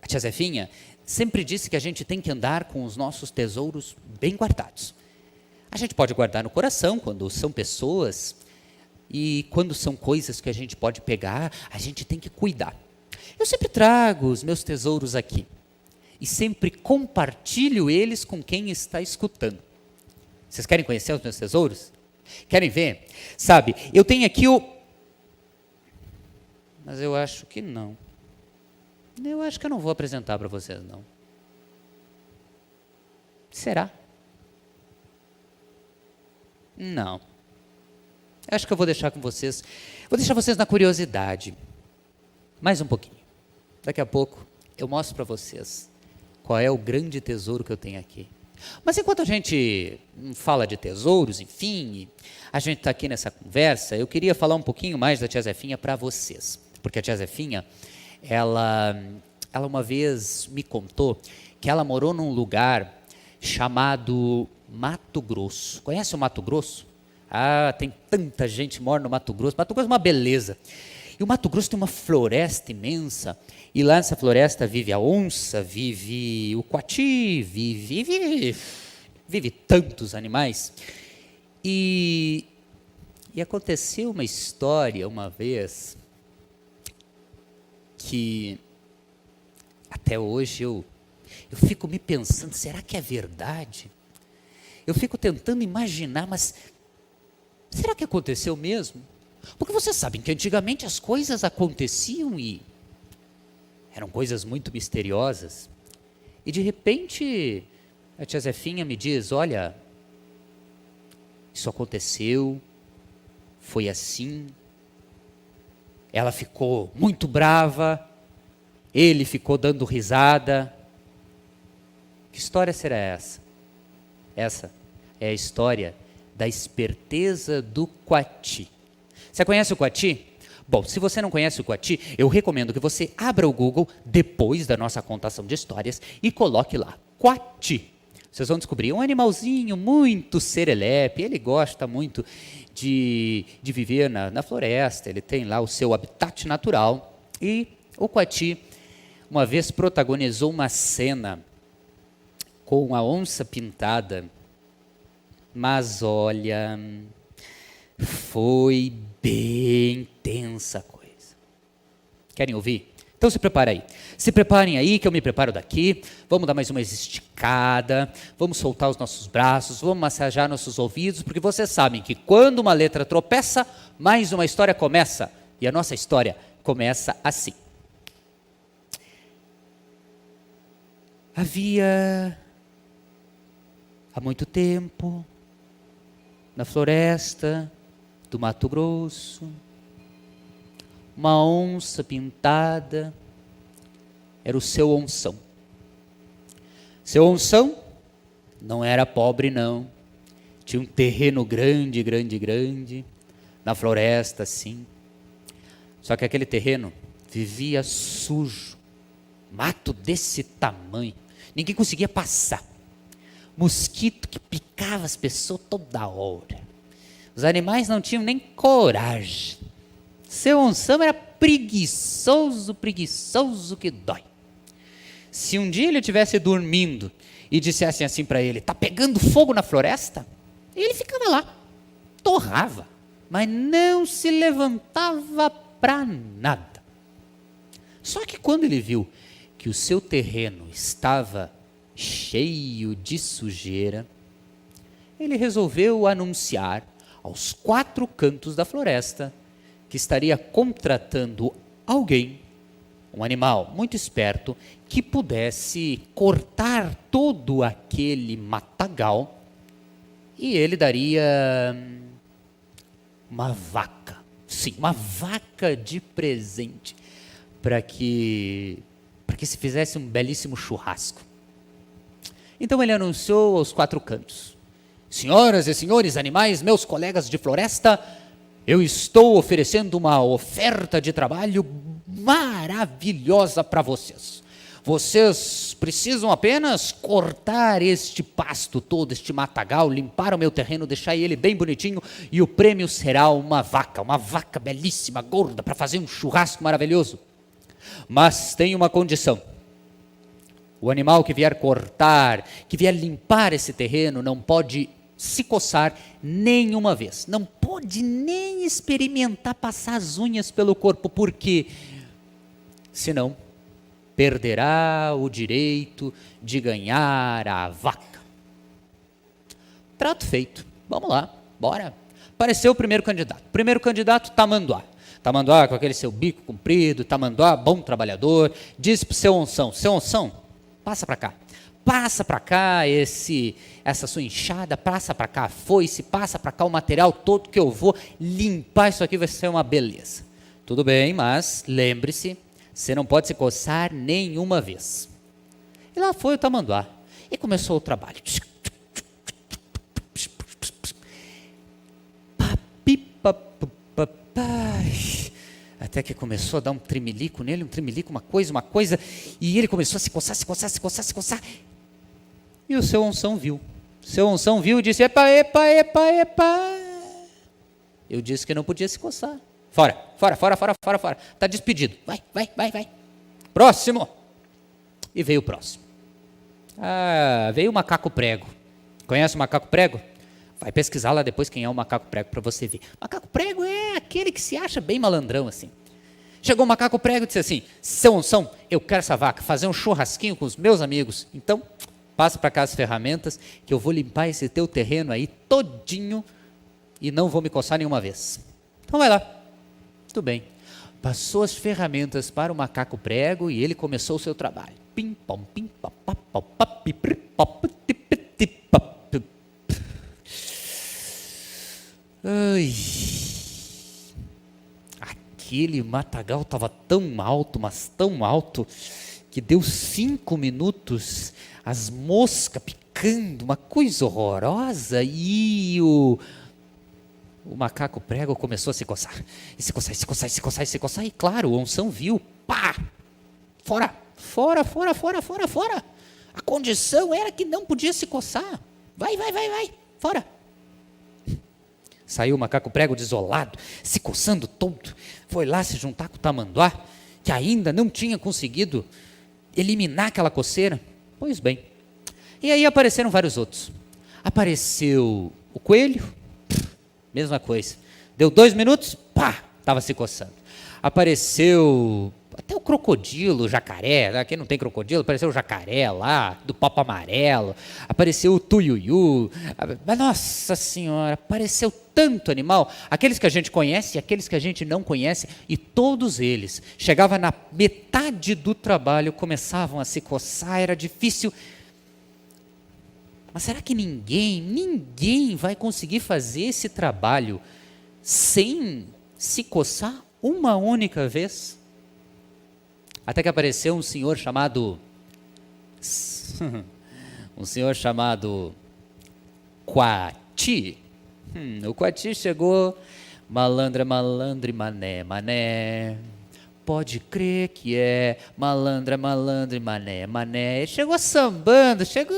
A tia Zefinha sempre disse que a gente tem que andar com os nossos tesouros bem guardados. A gente pode guardar no coração quando são pessoas, e quando são coisas que a gente pode pegar, a gente tem que cuidar. Eu sempre trago os meus tesouros aqui e sempre compartilho eles com quem está escutando. Vocês querem conhecer os meus tesouros? Querem ver? Sabe, eu tenho aqui mas eu acho que não. Eu acho que eu não vou apresentar para vocês, não. Será? Não. Acho que eu vou deixar com vocês. Vou deixar vocês na curiosidade. Mais um pouquinho. Daqui a pouco eu mostro para vocês qual é o grande tesouro que eu tenho aqui. Mas enquanto a gente fala de tesouros, enfim, a gente está aqui nessa conversa, eu queria falar um pouquinho mais da tia Zefinha para vocês. Porque a tia Zefinha, ela uma vez me contou que ela morou num lugar chamado Mato Grosso. Conhece o Mato Grosso? Ah, tem tanta gente que mora no Mato Grosso. Mato Grosso é uma beleza. E o Mato Grosso tem uma floresta imensa, e lá nessa floresta vive a onça, vive o coati, vive tantos animais. E aconteceu uma história uma vez que até hoje eu fico me pensando, será que é verdade? Eu fico tentando imaginar, mas será que aconteceu mesmo? Porque vocês sabem que antigamente as coisas aconteciam e eram coisas muito misteriosas. E de repente a tia Zefinha me diz, olha, isso aconteceu, foi assim. Ela ficou muito brava, ele ficou dando risada. Que história será essa? Essa é a história da esperteza do coati. Você conhece o coati? Bom, se você não conhece o coati, eu recomendo que você abra o Google depois da nossa contação de histórias e coloque lá, coati. Vocês vão descobrir, um animalzinho muito serelepe, ele gosta muito de viver na floresta, ele tem lá o seu habitat natural. E o Coati, uma vez protagonizou uma cena com a onça pintada, mas olha, foi bem tensa a coisa. Querem ouvir? Então se prepara aí. Se preparem aí, que eu me preparo daqui. Vamos dar mais uma esticada, vamos soltar os nossos braços, vamos massagear nossos ouvidos, porque vocês sabem que quando uma letra tropeça, mais uma história começa. E a nossa história começa assim. Havia, há muito tempo, na floresta do Mato Grosso, uma onça pintada, era o seu onção. Seu onção não era pobre não, tinha um terreno grande, na floresta assim. Só que aquele terreno vivia sujo, mato desse tamanho, ninguém conseguia passar. Mosquito que picava as pessoas toda hora. Os animais não tinham nem coragem. Seu onção era preguiçoso que dói. Se um dia ele estivesse dormindo e dissessem assim para ele, está pegando fogo na floresta? Ele ficava lá, torrava, mas não se levantava para nada. Só que quando ele viu que o seu terreno estava cheio de sujeira, ele resolveu anunciar aos 4 cantos da floresta que estaria contratando alguém, um animal muito esperto, que pudesse cortar todo aquele matagal e ele daria uma vaca, sim, uma vaca de presente, para que se fizesse um belíssimo churrasco. Então ele anunciou aos 4 cantos: senhoras e senhores animais, meus colegas de floresta, eu estou oferecendo uma oferta de trabalho maravilhosa para vocês. Vocês precisam apenas cortar este pasto todo, este matagal, limpar o meu terreno, deixar ele bem bonitinho, e o prêmio será uma vaca belíssima, gorda, para fazer um churrasco maravilhoso. Mas tem uma condição: o animal que vier cortar, que vier limpar esse terreno, não pode se coçar nenhuma vez, não pode nem experimentar passar as unhas pelo corpo, porque senão perderá o direito de ganhar a vaca. Trato feito, vamos lá, bora. Apareceu o primeiro candidato, Tamanduá. Tamanduá com aquele seu bico comprido, Tamanduá, bom trabalhador, disse para o seu onção, passa para cá essa sua enxada, passa para cá a foice, passa para cá o material todo que eu vou limpar, isso aqui vai ser uma beleza. Tudo bem, mas lembre-se, você não pode se coçar nenhuma vez. E lá foi o Tamanduá, e começou o trabalho. Até que começou a dar um tremelico nele, uma coisa, e ele começou a se coçar. E o seu onção viu. E disse: epa. Eu disse que não podia se coçar. Fora. Está despedido. Vai. Próximo. E veio o próximo. Veio o macaco prego. Conhece o macaco prego? Vai pesquisar lá depois quem é o macaco prego para você ver. Macaco prego é aquele que se acha bem malandrão assim. Chegou o macaco prego e disse assim: seu onção, eu quero essa vaca, fazer um churrasquinho com os meus amigos. Então, passa para cá as ferramentas, que eu vou limpar esse teu terreno aí todinho e não vou me coçar nenhuma vez. Então vai lá. Tudo bem. Passou as ferramentas para o macaco prego e ele começou o seu trabalho. Pim, pom, pim, pam, pam, pam, pam, pim, pam, pam, pim, pam. Ai, aquele matagal estava tão alto, mas tão alto, que deu 5 minutos, as moscas picando, uma coisa horrorosa, e o macaco prego começou a se coçar, e claro, o onção viu, pá, fora, A condição era que não podia se coçar. Vai, fora. Saiu o macaco prego desolado, se coçando todo. Foi lá se juntar com o tamanduá, que ainda não tinha conseguido eliminar aquela coceira. Pois bem. E aí apareceram vários outros. Apareceu o coelho, mesma coisa. Deu 2 minutos, pá, estava se coçando. Apareceu até o crocodilo, o jacaré, né? Aqui não tem crocodilo, apareceu o jacaré lá, do papo amarelo, apareceu o tuiuiu, nossa senhora, apareceu tanto animal, aqueles que a gente conhece e aqueles que a gente não conhece, e todos eles, chegava na metade do trabalho, começavam a se coçar, era difícil. Mas será que ninguém vai conseguir fazer esse trabalho sem se coçar uma única vez? Até que apareceu um senhor chamado Coati. O Coati chegou, malandra, malandre, mané, mané. Pode crer que é malandra, malandre, mané, mané. Ele chegou sambando, chegou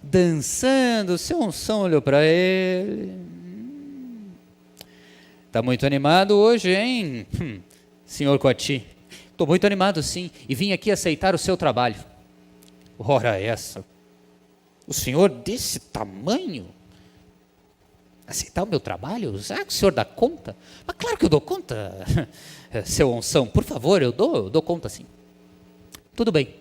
dançando. O seu Unção olhou para ele. Tá muito animado hoje, hein, senhor Coati? Estou muito animado, sim, e vim aqui aceitar o seu trabalho. Ora essa, o senhor desse tamanho? Aceitar o meu trabalho? Será que o senhor dá conta? Mas claro que eu dou conta, seu Unção, por favor, eu dou conta sim. Tudo bem,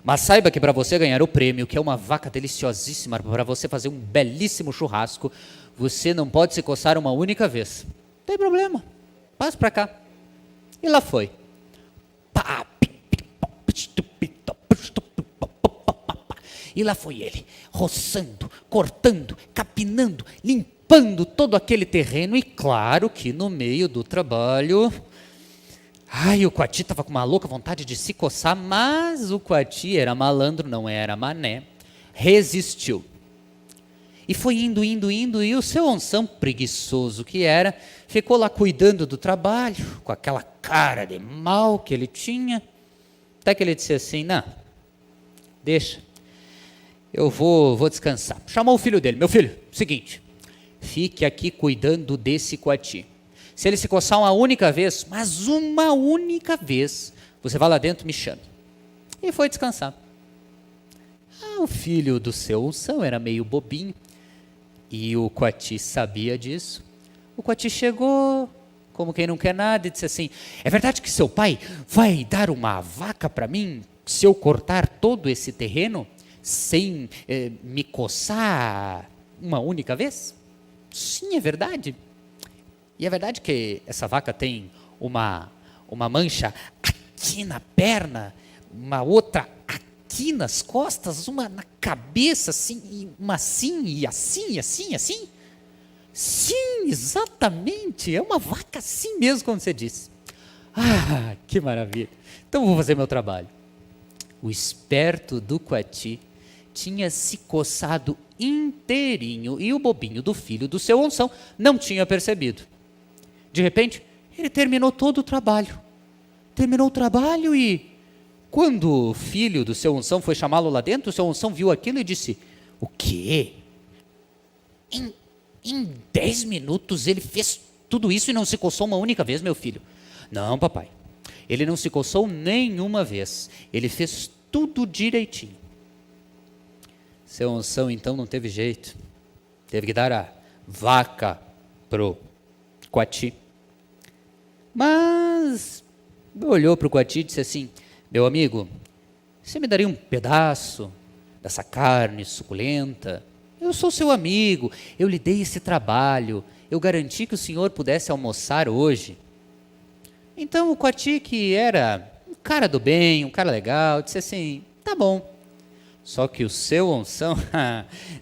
mas saiba que para você ganhar o prêmio, que é uma vaca deliciosíssima, para você fazer um belíssimo churrasco, você não pode se coçar uma única vez. Não tem problema, passa para cá. E lá foi. E lá foi ele, roçando, cortando, capinando, limpando todo aquele terreno. E claro que no meio do trabalho, o Coati estava com uma louca vontade de se coçar, mas o Coati era malandro, não era mané, resistiu. E foi indo, e o seu Unção, preguiçoso que era, ficou lá cuidando do trabalho, com aquela cara de mal que ele tinha, até que ele disse assim, não, deixa, eu vou descansar. Chamou o filho dele, meu filho, seguinte, fique aqui cuidando desse Coati. Se ele se coçar uma única vez, mas uma única vez, você vai lá dentro e me chame. E foi descansar. O filho do seu Unção era meio bobinho, e o Coati sabia disso. O Coati chegou, como quem não quer nada, e disse assim, é verdade que seu pai vai dar uma vaca para mim, se eu cortar todo esse terreno, sem me coçar uma única vez? Sim, é verdade. E é verdade que essa vaca tem uma mancha aqui na perna, uma outra aqui nas costas, uma na cabeça, assim, e uma assim, e assim, e assim, e assim? Sim, exatamente, é uma vaca assim mesmo, como você disse. Que maravilha. Então vou fazer meu trabalho. O esperto do Coati tinha se coçado inteirinho e o bobinho do filho do seu Unção não tinha percebido. De repente, ele terminou todo o trabalho. Terminou o trabalho e, quando o filho do seu Unção foi chamá-lo lá dentro, o seu Unção viu aquilo e disse, o quê? Em 10 minutos ele fez tudo isso e não se coçou uma única vez, meu filho? Não, papai. Ele não se coçou nenhuma vez. Ele fez tudo direitinho. Seu Unção, então, não teve jeito. Teve que dar a vaca pro Coati. Mas olhou para o Coati e disse assim, meu amigo, você me daria um pedaço dessa carne suculenta? Eu sou seu amigo, eu lhe dei esse trabalho, eu garanti que o senhor pudesse almoçar hoje. Então o Coati, que era um cara do bem, um cara legal, disse assim, tá bom. Só que o seu Unção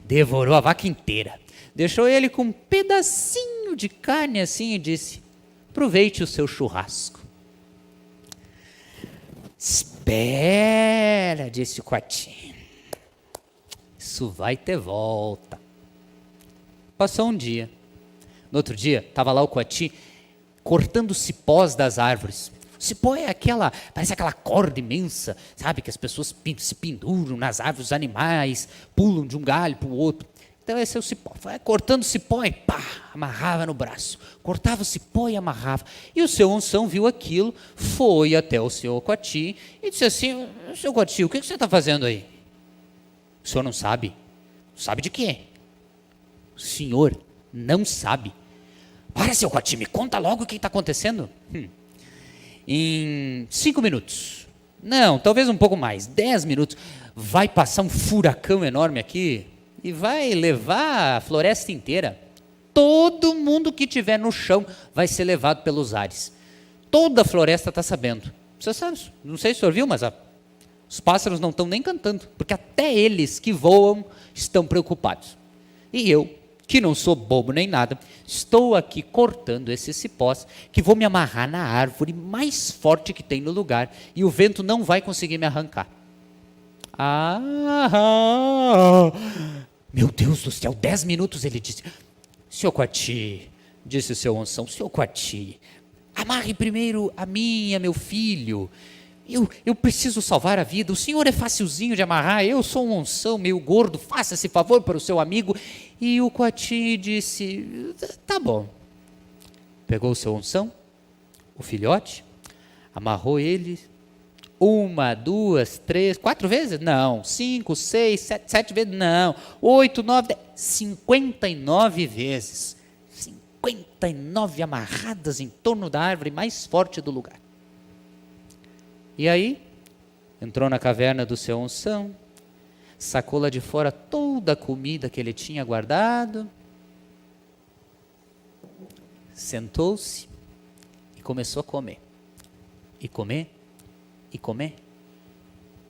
devorou a vaca inteira. Deixou ele com um pedacinho de carne assim e disse, aproveite o seu churrasco. Espera, disse o Coati. Isso vai ter volta. Passou um dia. No outro dia, estava lá o Coati cortando cipós das árvores. Cipó é parece aquela corda imensa, sabe? Que as pessoas se penduram nas árvores, os animais pulam de um galho para o outro. Então esse é o cipó. Vai cortando o cipó e pá, amarrava no braço. Cortava o cipó e amarrava. E o seu Unção viu aquilo, foi até o seu Coati e disse assim: seu Coati, o que você está fazendo aí? O senhor não sabe? Sabe de quê? O senhor não sabe. Para, seu Coati, me conta logo o que está acontecendo. Em 5 minutos. Não, talvez um pouco mais. 10 minutos. Vai passar um furacão enorme aqui e vai levar a floresta inteira. Todo mundo que estiver no chão vai ser levado pelos ares. Toda a floresta está sabendo. Você sabe, não sei se o senhor viu, mas os pássaros não estão nem cantando, porque até eles que voam estão preocupados. E eu, que não sou bobo nem nada, estou aqui cortando esses cipós, que vou me amarrar na árvore mais forte que tem no lugar, e o vento não vai conseguir me arrancar. Meu Deus do céu, 10 minutos ele disse: senhor Coati, disse o seu Unção, senhor Coati, amarre primeiro a minha, meu filho. Eu preciso salvar a vida. O senhor é facilzinho de amarrar. Eu sou um Unção meio gordo. Faça esse favor para o seu amigo. E o Coati disse: tá bom. Pegou o seu Unção, o filhote, amarrou ele 1, 2, 3, 4 vezes? Não. 5, 6, 7 vezes? Não. 8, 9, 10, 59 vezes. 59 amarradas em torno da árvore mais forte do lugar. E aí, entrou na caverna do seu Unção, sacou lá de fora toda a comida que ele tinha guardado, sentou-se e começou a comer. E comer, e comer.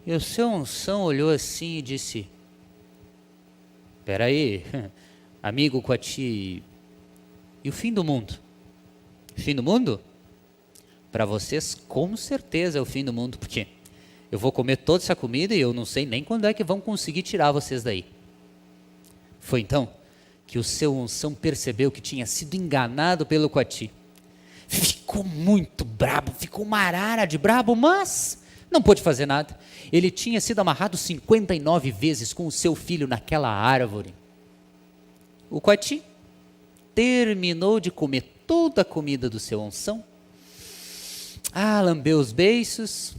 E o seu Unção olhou assim e disse: espera aí, amigo Coati, e o fim do mundo? Fim do mundo? Para vocês, com certeza é o fim do mundo, porque eu vou comer toda essa comida e eu não sei nem quando é que vão conseguir tirar vocês daí. Foi então que o seu Unção percebeu que tinha sido enganado pelo Coati. Ficou muito brabo, ficou uma arara de brabo, mas não pôde fazer nada. Ele tinha sido amarrado 59 vezes com o seu filho naquela árvore. O Coati terminou de comer toda a comida do seu Unção, lambeu os beiços,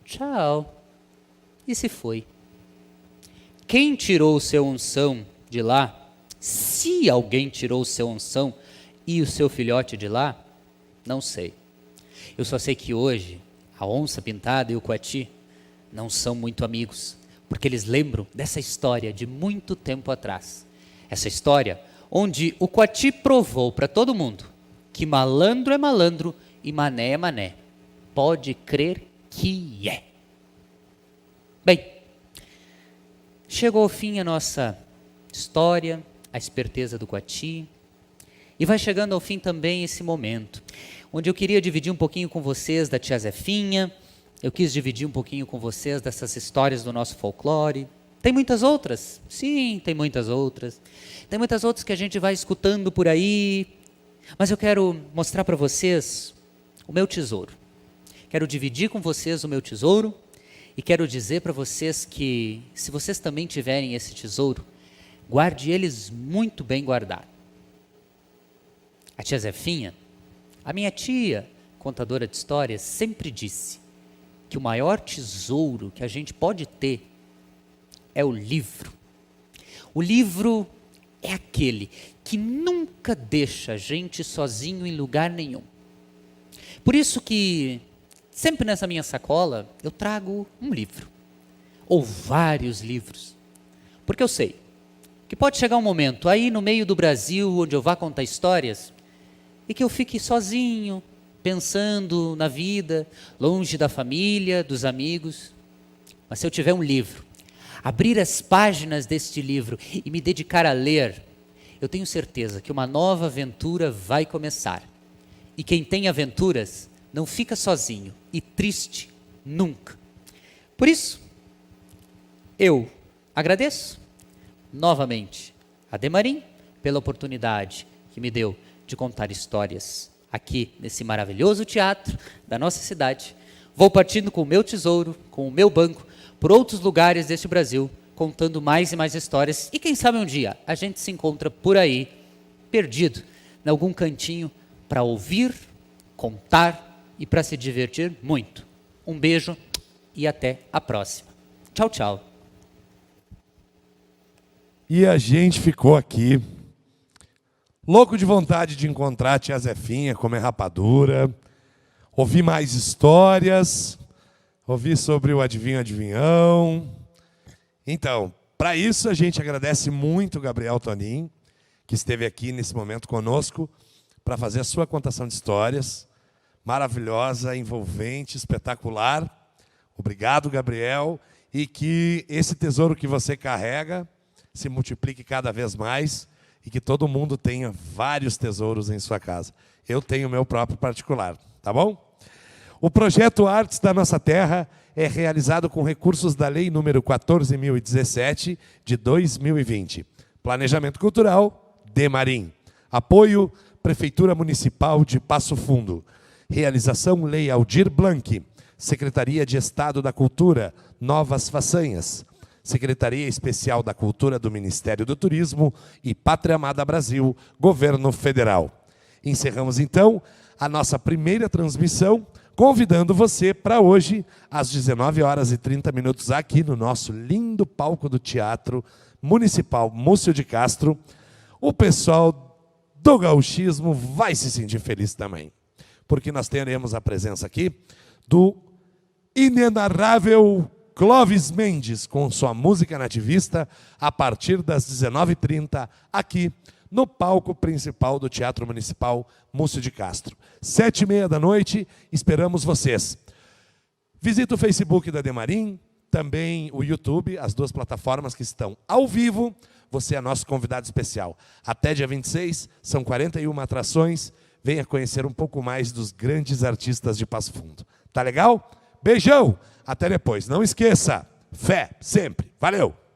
tchau, e se foi. Quem tirou o seu Unção de lá, se alguém tirou o seu Unção e o seu filhote de lá, não sei. Eu só sei que hoje a onça pintada e o Coati não são muito amigos, porque eles lembram dessa história de muito tempo atrás. Essa história onde o Coati provou para todo mundo que malandro é malandro e mané é mané. Pode crer que é. Bem, chegou ao fim a nossa história, a esperteza do Coati, e vai chegando ao fim também esse momento, onde eu queria dividir um pouquinho com vocês da tia Zefinha, eu quis dividir um pouquinho com vocês dessas histórias do nosso folclore. Tem muitas outras? Sim, tem muitas outras. Tem muitas outras que a gente vai escutando por aí, mas eu quero mostrar para vocês o meu tesouro. Quero dividir com vocês o meu tesouro e quero dizer para vocês que, se vocês também tiverem esse tesouro, guarde eles muito bem guardados. A tia Zefinha, a minha tia, contadora de histórias, sempre disse que o maior tesouro que a gente pode ter é o livro. O livro é aquele que nunca deixa a gente sozinho em lugar nenhum. Por isso que sempre nessa minha sacola eu trago um livro, ou vários livros, porque eu sei que pode chegar um momento aí no meio do Brasil onde eu vá contar histórias e que eu fique sozinho, pensando na vida, longe da família, dos amigos. Mas se eu tiver um livro, abrir as páginas deste livro e me dedicar a ler, eu tenho certeza que uma nova aventura vai começar. E quem tem aventuras não fica sozinho e triste nunca. Por isso, eu agradeço novamente a Demarim pela oportunidade que me deu de contar histórias aqui nesse maravilhoso teatro da nossa cidade, vou partindo com o meu tesouro, com o meu banco, por outros lugares deste Brasil, contando mais e mais histórias. E quem sabe um dia a gente se encontra por aí, perdido, em algum cantinho, para ouvir, contar e para se divertir muito. Um beijo e até a próxima. Tchau, tchau. E a gente ficou aqui, louco de vontade de encontrar a tia Zefinha, comer rapadura, ouvir mais histórias, ouvir sobre o adivinhão. Então, para isso a gente agradece muito o Gabriel Tonin, que esteve aqui nesse momento conosco, para fazer a sua contação de histórias, maravilhosa, envolvente, espetacular. Obrigado, Gabriel, e que esse tesouro que você carrega se multiplique cada vez mais e que todo mundo tenha vários tesouros em sua casa. Eu tenho o meu próprio particular, tá bom? O projeto Artes da Nossa Terra é realizado com recursos da Lei número 14.017, de 2020. Planejamento Cultural, Demarim. Apoio, Prefeitura Municipal de Passo Fundo. Realização, Lei Aldir Blanc. Secretaria de Estado da Cultura, Novas Façanhas. Secretaria Especial da Cultura do Ministério do Turismo e Pátria Amada Brasil, Governo Federal. Encerramos, então, a nossa primeira transmissão, convidando você para hoje, às 19h30, aqui no nosso lindo palco do Teatro Municipal Múcio de Castro. O pessoal do gauchismo vai se sentir feliz também, porque nós teremos a presença aqui do inenarrável Clóvis Mendes, com sua música nativista, a partir das 19h30, aqui no palco principal do Teatro Municipal Múcio de Castro. 19h30, esperamos vocês. Visite o Facebook da Demarim, também o YouTube, as duas plataformas que estão ao vivo. Você é nosso convidado especial. Até dia 26, são 41 atrações. Venha conhecer um pouco mais dos grandes artistas de Passo Fundo. Tá legal? Beijão! Até depois. Não esqueça, fé sempre. Valeu!